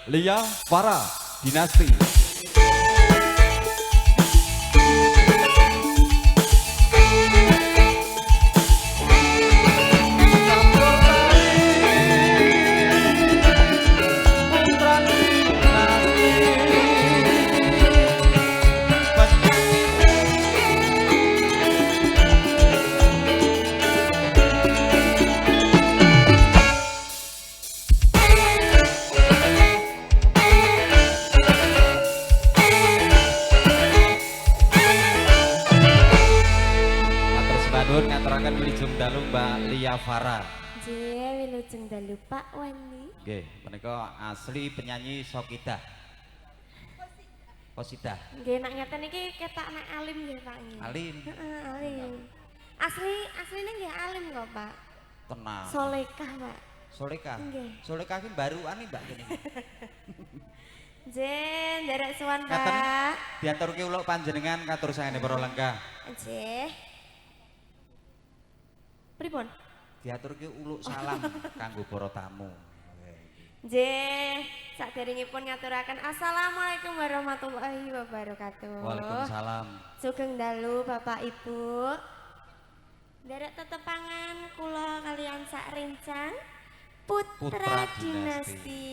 Lia Farah Dinasti. Ngaturaken wilujeng dalu Mbak Lia Farah. Nggih, wilujeng dalu Pak Wani. Nggih, menika asli penyanyi Sokidah. Posidah. Nggih, nek ngeten iki ketak nek alim nggih Pak nggih. Alim. Heeh, alim. Asline nggih alim kok Pak. Tenang. Solekah Pak. Solekah. Nggih. Solekah ki baruan nih Mbak kene. Nggih, nderek suwan Ngaten, Pak. diaturke uluk panjenengan katur sangene para lenggah. Nggih. Pripun? Diaturke uluk salam kanggo para tamu. Nggih, saderengipun ngaturaken assalamualaikum warahmatullahi wabarakatuh. Waalaikumsalam. Sugeng dalu Bapak Ibu. Nderek tetepangan kula kalian sak rencang Putra Dinasti.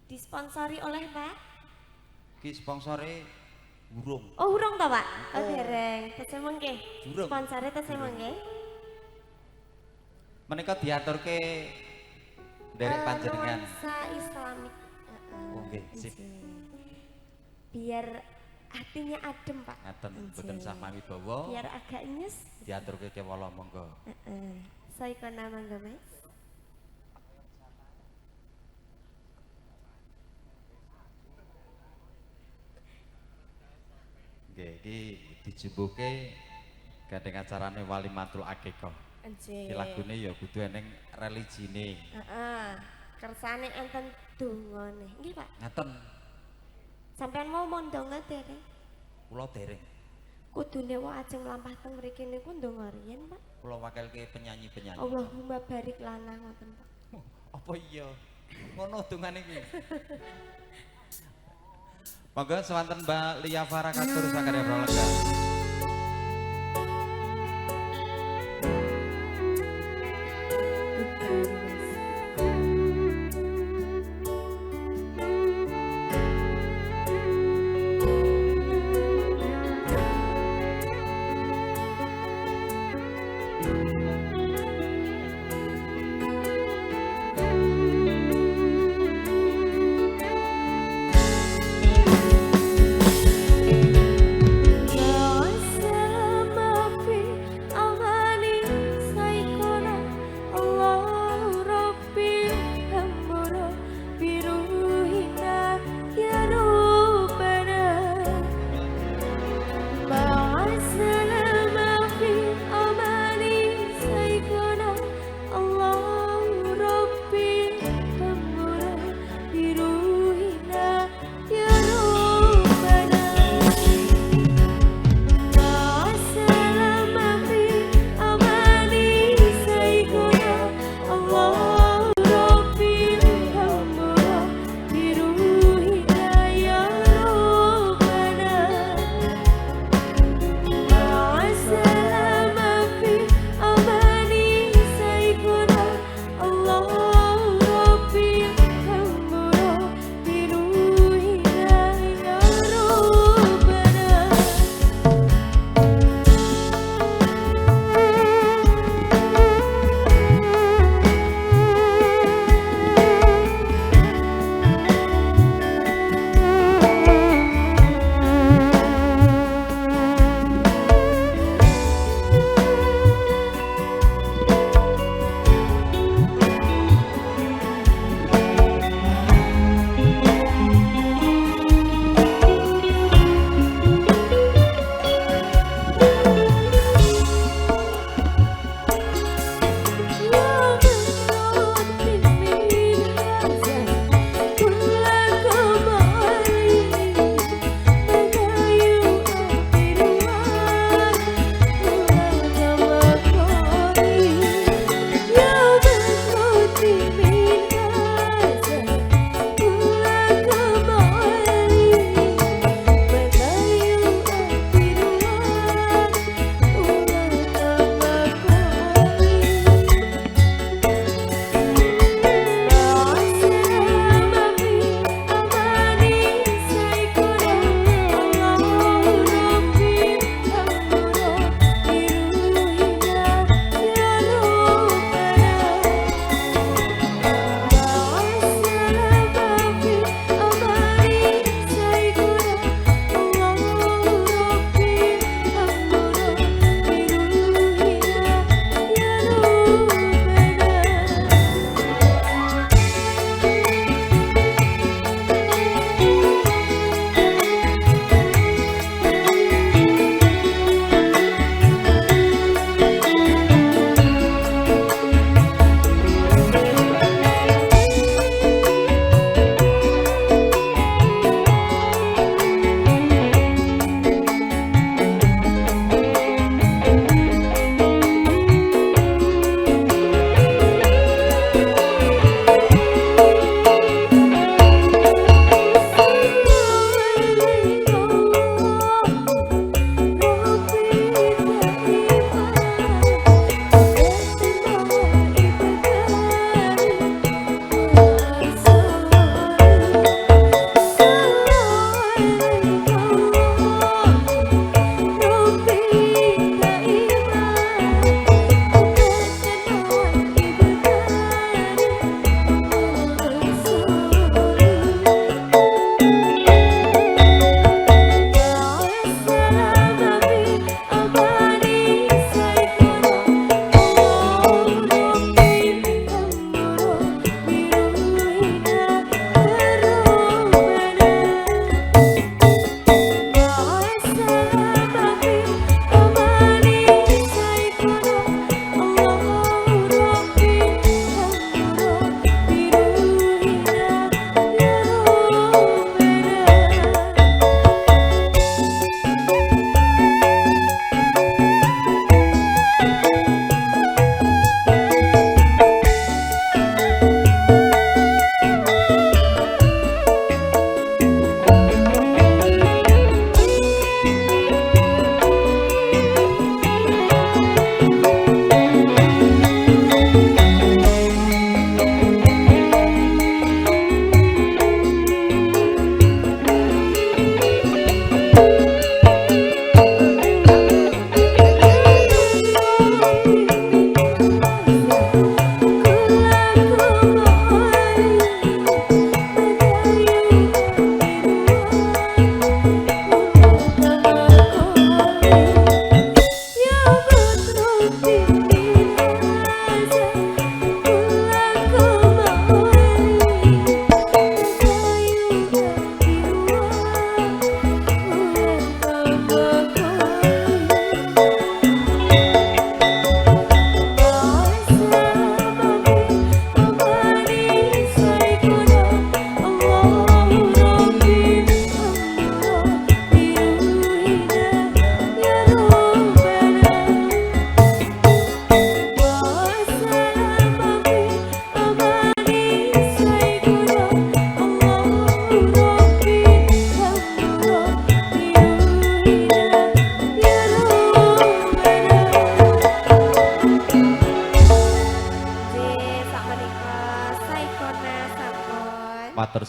Disponsori oleh Pak? Ki sponsore burung. Oh, urung to, Pak? Oh, dereng. Tesih mengke. Durung. Sponsore tesih mengke. Menika diaturke derek panjenengan. Nuansa Islamik. Oh, nggih, sip. Biar hatinya adem, Pak. Ngaten mboten sah wibawa. Biar agak nyes. Diaturke kewala monggo. Heeh. Saikona monggo, Mas. Nggih, iki dijumbuke gandeng acarane Walimatul Akikah. Nggih. Iki lagune ya kudu eneng religine. Heeh. Kersane enten dongane. Nggih, Pak. Ngaten, Sampeyan mau ndonga dereng. kula dereng. Kudune wong ajeng mlampah teng mriki niku ndonga riyen, Pak. Kula wakilke penyanyi-penyanyi. Allahumma barik lana ngoten, Pak. Apa iya? Ngono dongane iki. Monggo sewanten Mbak Lia Farah katur sakarya pralega. Ya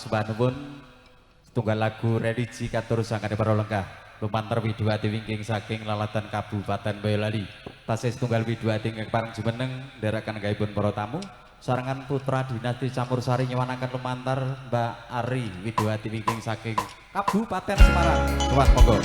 sembah nuwun setunggal lagu religi katur sangkane para lenggah lumantar widuwati wingking saking lalatan Kabupaten Boyolali tasih setunggal widuwati ingkang pareng jumeneng ndherekaken gaipun para tamu sarengan putra dinasti Campursari nyewanaken lumantar Mbak Ari widuwati wingking saking Kabupaten Semarang tuwak monggo.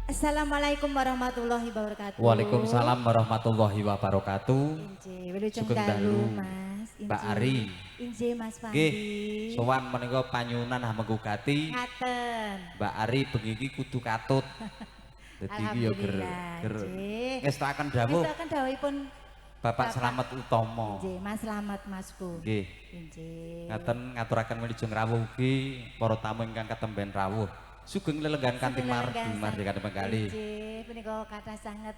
Assalamualaikum warahmatullahi wabarakatuh. Waalaikumsalam warahmatullahi wabarakatuh. Injih, wilujeng Sugeng dalu dalu, Mas. Mbak Ari. Injih Mas Pandi. Nggih, sowan menika panyunan hamengkugati. Ngaten. Mbak Ari bengi iki kudu katut. Dadi iki ya ger Nggih. ngestaken dawuh Ngestaken dawuhipun Bapak Slamet Utomo. Injih, Mas Slamet Masku. Nggih. Injih. Ngaten ngaturaken wilujeng rawuh ugi para tamu ingkang ketemben rawuh. Sugeng lelenggan kanthi margi mardikaning penggalih. Injih, punika kathah sanget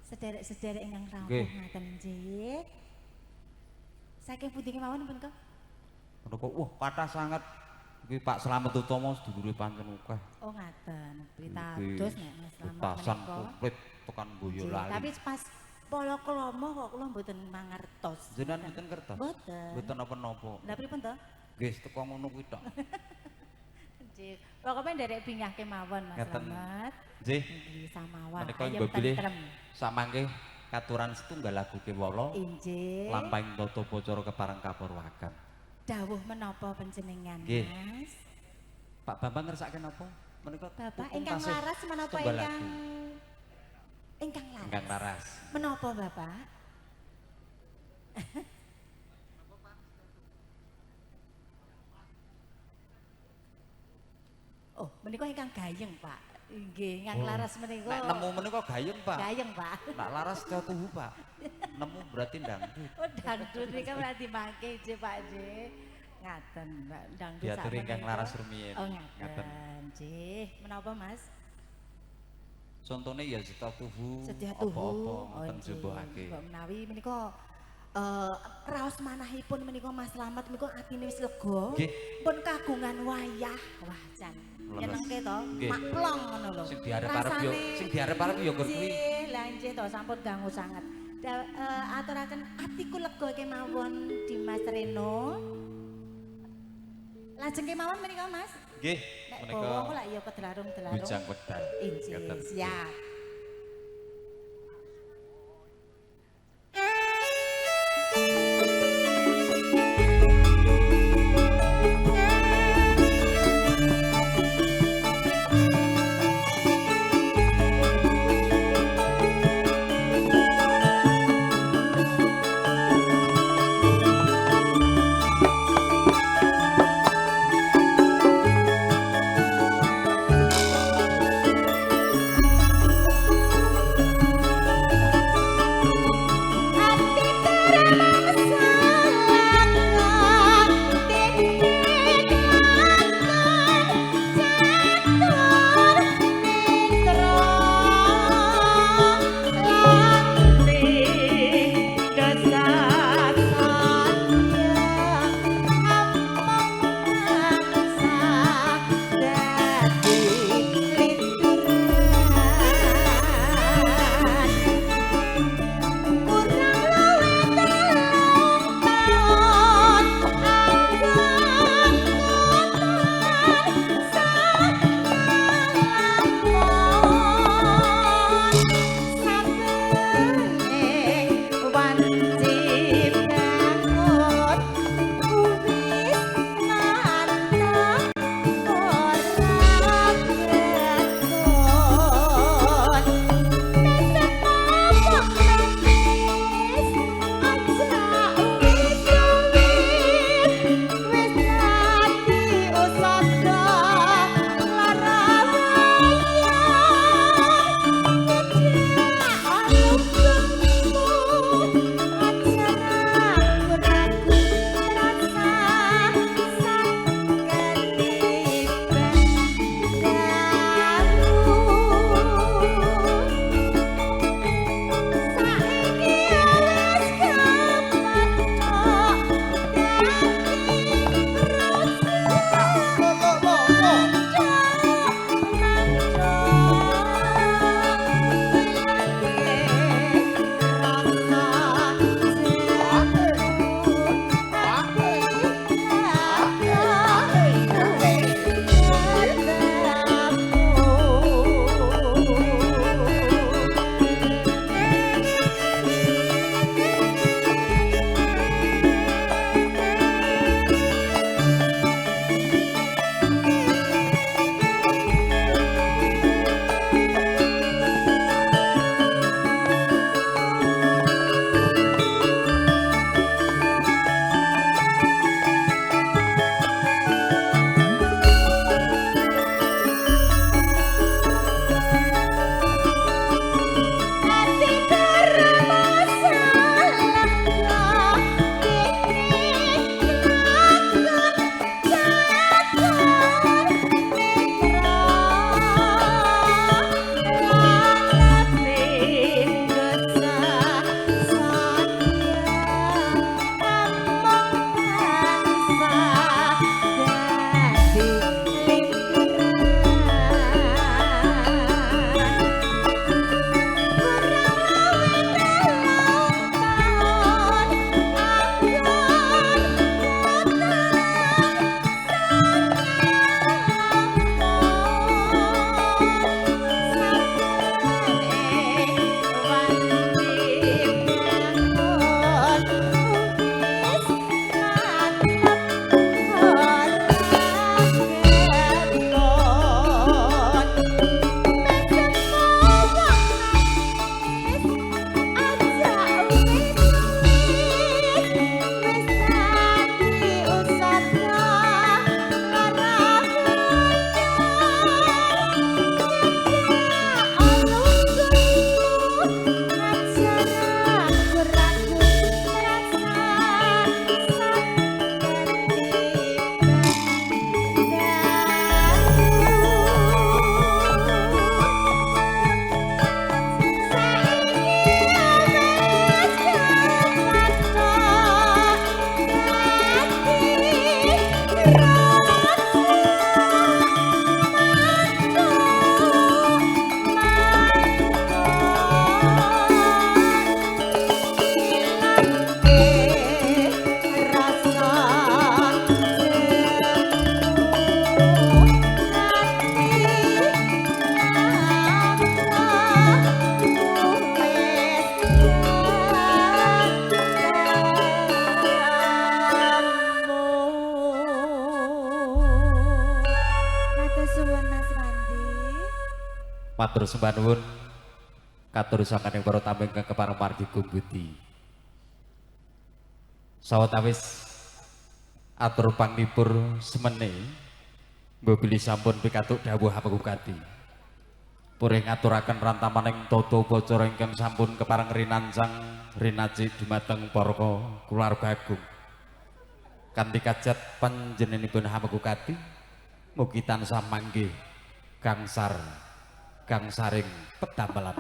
sederek-sederek ingkang rawuh Nggih. ngaten injih. Saking pundi kemawon punika? Menika wah kathah sanget iki Pak Slamet Utomo sedulure pancen akeh. Oh ngaten, berita Nggih. dos nek Mas Slamet Petasan menika. komplit tekan Boyolali. Tapi pas polo klomo kok kula mboten mangertos. Jenengan mboten kertas? Mboten. Mboten napa-napa. Lah pripun to? Nggih, teko ngono kuwi tok. Nggih. Pokoke nderek bingah kemawon Mas Ngeten. Slamet. Nggih. Nggih samawan. Menika Ayem nggo bilih tentrem. samangke katuran setunggal lagu kewala Injih. lampahing tata pacara kepareng kapurwakan. Dawuh menapa panjenengan Nggih. Mas? Pak Bambang ngersakaken apa? Menika Bapak hukum ingkang tasih laras menapa setunggal ingkang lagu. ingkang laras? Ingkang laras. Menapa Bapak? Oh, menika ingkang gayeng, Pak. Nggih, ingkang Oh. laras menika. Nek nemu menika gayeng, Pak. Gayeng, Pak. Nek laras tuhu, Pak. Nemu berarti dangdut. Oh, dangdut iki berarti mangke nggih, Pak nggih. Ngaten, Mbak. Dangdut Diaturi ingkang sakmenika. laras rumiyin. Oh, Ngaten. ngaten. Nggih. Menapa, Mas? Contone ya Zeta tuhu Sedia tuhu. apa-apa Oh, ngoten nggih. jumbuhake. Mbok menawi menika raos manahipun menika Mas Slamet menika atine wis lega. Nggih. Pun kagungan wayah. Wah, jan. Leres. Nyenengke to, Nggih. maklong ngono lho. Sing diarep-arep yo sing diarep-arep yo nggon kuwi. Nggih, lah nggih to sampun dangu sanget. Aturaken atiku lega kemawon Dimas Reno. Lajeng kemawon menika Mas. Nggih, Nek menika bawa lak ya kedelarung-delarung. bujang wedal. Injih, Ngaten. siap. Matur sembah nuwun katurusaning para tamu ingkang kepareng margi kumbuti. Sawetawis atur panglipur semene mbili sampun pikatuk dawuh apekukati. Purih ngaturaken rantamaning tata upacara ingkang sampun kepareng rinancang rinaci dumateng para kulawarga agung. Kanthi kajat panjenenganipun apekukati mugi tansah manggih gangsar gangsaring pedamelan.